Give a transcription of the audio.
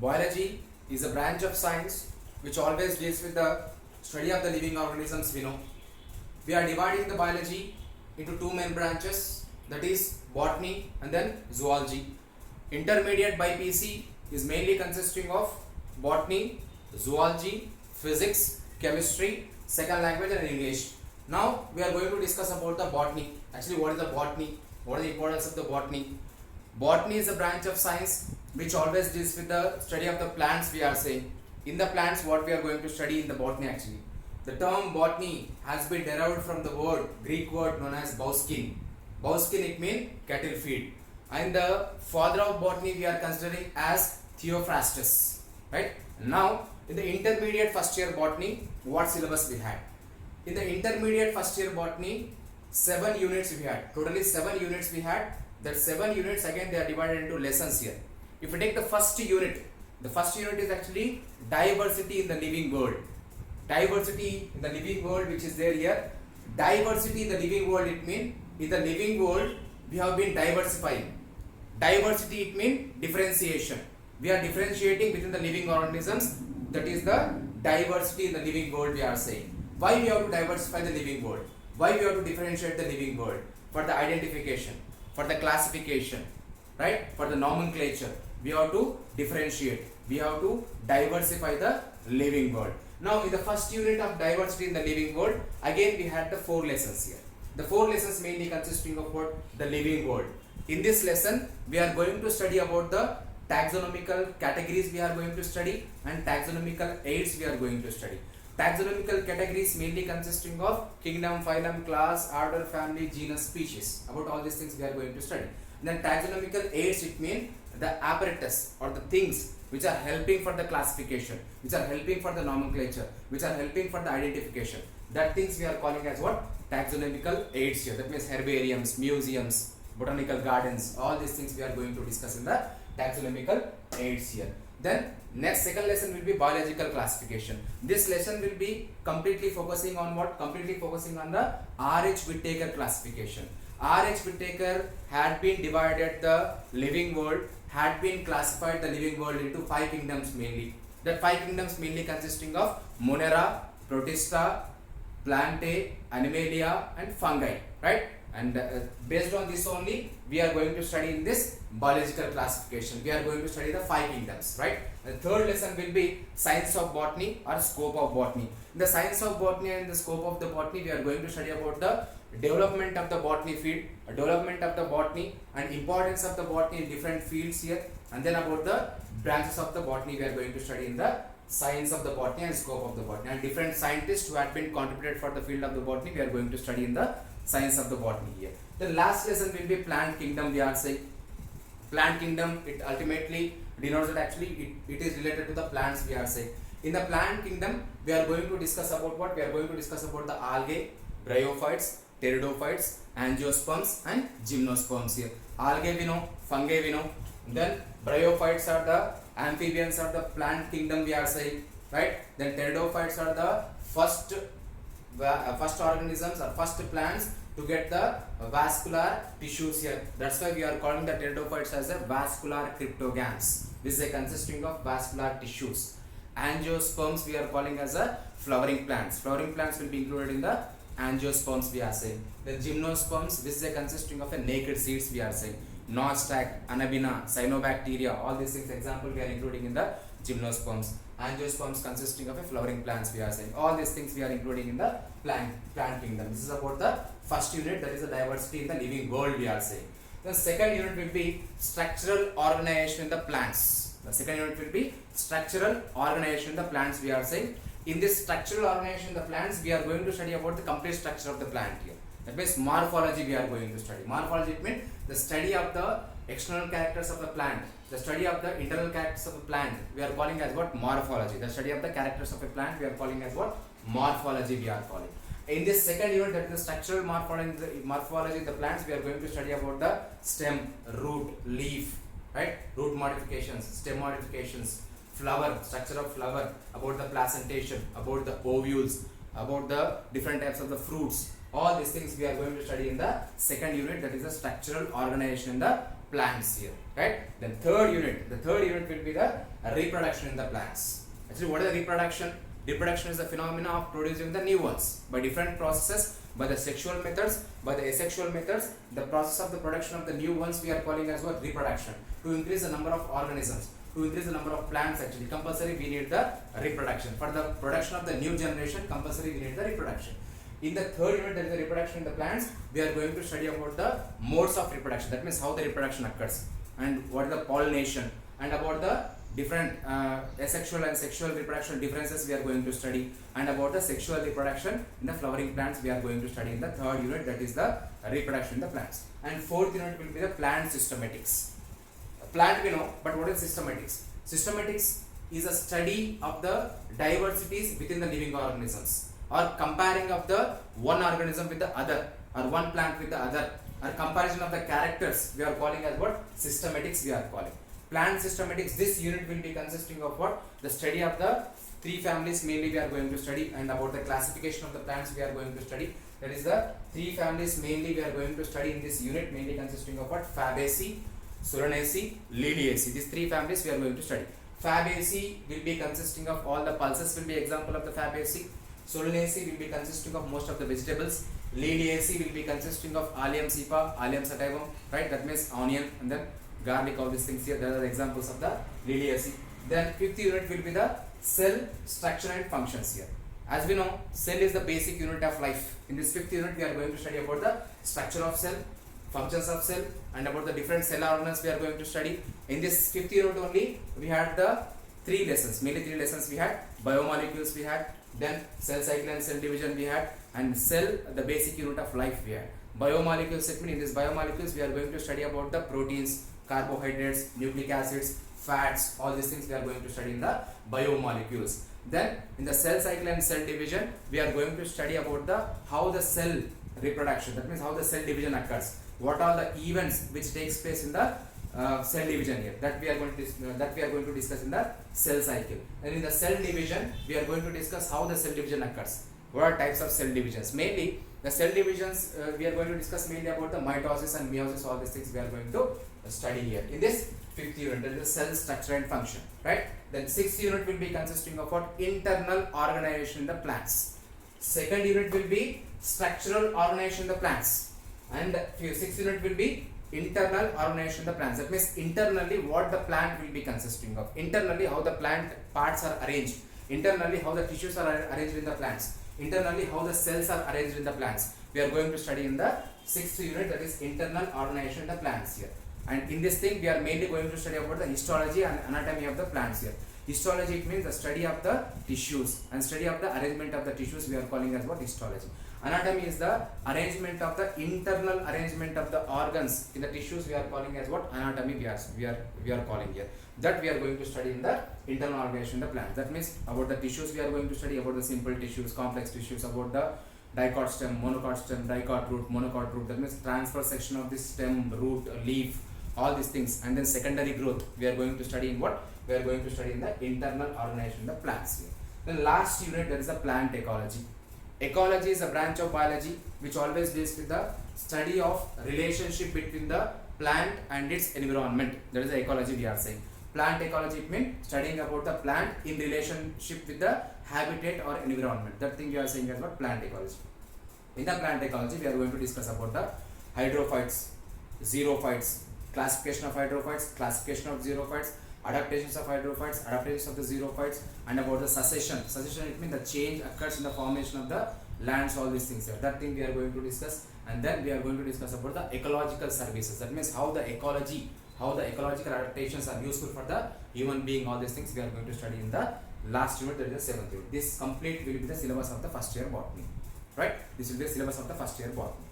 Biology is a branch of science which always deals with the study of the living organisms we know. We are dividing the biology into two main branches, that is botany and then zoology. Intermediate by PC is mainly consisting of botany, zoology, physics, chemistry, second language and English. Now we are going to discuss about the botany. Actually, what is the botany? What is the importance of the botany? Botany is a branch of science which always deals with the study of the plants we are saying. In the plants, what we are going to study in the botany actually. The term botany has been derived from the Greek word known as Bauskin. Bauskin, it means cattle feed. And the father of botany we are considering as Theophrastus. Right? Now, in the intermediate first year botany, what syllabus we had? In the intermediate first year botany, 7 units we had. Totally 7 units we had. That 7 units again they are divided into lessons here. If we take the first unit is actually diversity in the living world. Diversity in the living world which is there here. Diversity in the living world, it means in the living world we have been diversifying. Diversity, it means differentiation. We are differentiating within the living organisms. That is the diversity in the living world we are saying. Why we have to diversify the living world? Why we have to differentiate the living world? For the identification, for the classification, right? For the nomenclature, we have to differentiate. We have to diversify the living world. Now, in the first unit of diversity in the living world, again we had the 4 lessons here. The 4 lessons mainly consisting of what? The living world. In this lesson, we are going to study about the taxonomical categories we are going to study and taxonomical aids we are going to study. Taxonomical categories mainly consisting of kingdom, phylum, class, order, family, genus, species. About all these things we are going to study. Then taxonomical aids, it means the apparatus or the things which are helping for the classification, which are helping for the nomenclature, which are helping for the identification. That things we are calling as what? Taxonomical aids here. That means herbariums, museums, botanical gardens, all these things we are going to discuss in the taxonomical aids here. Then next second lesson will be biological classification. This lesson will be completely focusing on what? Completely focusing on the R.H. Whittaker classification. R.H. Whittaker had been divided the living world, had been classified the living world into 5 kingdoms mainly. The 5 kingdoms mainly consisting of Monera, Protista, Plantae, Animalia and Fungi, right? And based on this only, we are going to study in this biological classification. We are going to study the 5 kingdoms, right? The third lesson will be science of botany or scope of botany. In the science of botany and the scope of the botany, we are going to study about the development of the botany field, development of the botany and importance of the botany in different fields here, and then about the branches of the botany we are going to study in the science of the botany and scope of the botany, and different scientists who had been contributed for the field of the botany we are going to study in the science of the botany here. The last lesson will be plant kingdom we are saying. Plant kingdom, it ultimately denotes that actually it is related to the plants we are saying. In the plant kingdom, we are going to discuss about what? We are going to discuss about the algae, bryophytes, pteridophytes, angiosperms and gymnosperms here. Algae we know, fungi we know, then bryophytes are the amphibians of the plant kingdom we are saying, right? Then pteridophytes are the first organisms or first plants to get the vascular tissues here. That's why we are calling the pteridophytes as a vascular cryptogams. This is a consisting of vascular tissues. Angiosperms we are calling as a flowering plants. Flowering plants will be included in the angiosperms we are saying. The gymnosperms, this is a consisting of a naked seeds we are saying. Nostoc, Anabina, Cyanobacteria, all these things example we are including in the gymnosperms. Angiosperms consisting of a flowering plants we are saying. All these things we are including in the plant kingdom. This is about the first unit, that is the diversity in the living world we are saying. The second unit will be structural organization in the plants. The second unit will be structural organization in the plants we are saying. In this structural organization in the plants, we are going to study about the complete structure of the plant here. That means morphology we are going to study. Morphology, it means the study of the external characters of the plant. The study of the internal characters of a plant we are calling as what? Morphology. The study of the characters of a plant we are calling as what? Morphology we are calling. In this second unit, that is the structural morphology of the plants, we are going to study about the stem, root, leaf, right? Root modifications, stem modifications, flower, structure of flower, about the placentation, about the ovules, about the different types of the fruits. All these things we are going to study in the second unit, that is the structural organization in the plants here, right? Then the third unit will be the reproduction in the plants. Actually, what is the reproduction? Reproduction is the phenomena of producing the new ones by different processes, by the sexual methods, by the asexual methods. The process of the production of the new ones we are calling as what? Reproduction. To increase the number of organisms, to increase the number of plants, actually compulsory we need the reproduction. For the production of the new generation, compulsory we need the reproduction. In the third unit, there is the reproduction in the plants. We are going to study about the modes of reproduction. That means how the reproduction occurs and what is the pollination, and about the different asexual and sexual reproduction differences we are going to study, and about the sexual reproduction in the flowering plants we are going to study in the third unit, that is the reproduction in the plants. And fourth unit will be the plant systematics. Plant we know, but what is systematics? Systematics is a study of the diversities within the living organisms, or comparing of the one organism with the other, or one plant with the other, or comparison of the characters we are calling as what? Systematics we are calling. Plant systematics, this unit will be consisting of what? The study of the three families mainly we are going to study, and about the classification of the plants we are going to study. That is the three families mainly we are going to study in this unit, mainly consisting of what? Fabaceae, Solanaceae, Liliaceae. These three families we are going to study. Fabaceae will be consisting of all the pulses will be example of the Fabaceae. Solanaceae will be consisting of most of the vegetables. Liliaceae will be consisting of Allium cepa, Allium sativum, right? That means onion and then garlic, all these things here. There are the examples of the Liliaceae. Then fifth unit will be the cell structure and functions here. As we know, cell is the basic unit of life. In this fifth unit, we are going to study about the structure of cell, functions of cell, and about the different cell organelles we are going to study. In this fifth unit only, we had the three lessons, mainly three lessons we had. Biomolecules we had, then cell cycle and cell division we had, and cell, the basic unit of life we had. Biomolecules segment, in this biomolecules we are going to study about the proteins, carbohydrates, nucleic acids, fats, all these things we are going to study in the biomolecules. Then in the cell cycle and cell division, we are going to study about the how the cell reproduction, that means how the cell division occurs, what are the events which takes place in the cell division here, that we are going to discuss in the cell cycle. And in the cell division, we are going to discuss how the cell division occurs, what are types of cell divisions. Mainly the cell divisions we are going to discuss mainly about the mitosis and meiosis, all these things we are going to study here in this fifth unit, that is the cell structure and function, right? Then sixth unit will be consisting of what? Internal organization in the plants. Second unit will be structural organization in the plants, and sixth unit will be internal organization in the plants. That means internally what the plant will be consisting of, internally how the plant parts are arranged, internally how the tissues are arranged in the plants, internally how the cells are arranged in the plants. We are going to study in the sixth unit, that is internal organization in the plants here. And in this thing we are mainly going to study about the histology and anatomy of the plants here. Histology, it means the study of the tissues, and study of the arrangement of the tissues we are calling as what? Histology. Anatomy is the arrangement of the internal arrangement of the organs in the tissues we are calling as what? Anatomy we are calling here. That we are going to study in the internal organization in the plant. That means about the tissues we are going to study about the simple tissues, complex tissues, about the dicot stem, dicot root, monocot root. That means transverse section of the stem, root, leaf, all these things. And then secondary growth we are going to study in what? We are going to study in the internal organization in the plants here. Then last unit, there is the plant ecology. Ecology is a branch of biology which always deals with the study of relationship between the plant and its environment. That is the ecology we are saying. Plant ecology, it means studying about the plant in relationship with the habitat or environment. That thing we are saying as what? Plant ecology. In the plant ecology, we are going to discuss about the hydrophytes, xerophytes, classification of hydrophytes, classification of xerophytes, adaptations of hydrophytes, adaptations of the xerophytes, and about the succession. Succession, it means the change occurs in the formation of the lands, all these things here. That thing we are going to discuss. And then we are going to discuss about the ecological services. That means how the ecology, how the ecological adaptations are useful for the human being, all these things we are going to study in the last unit, that is the 7th unit. This complete will be the syllabus of the first year botany, right? This will be the syllabus of the first year botany.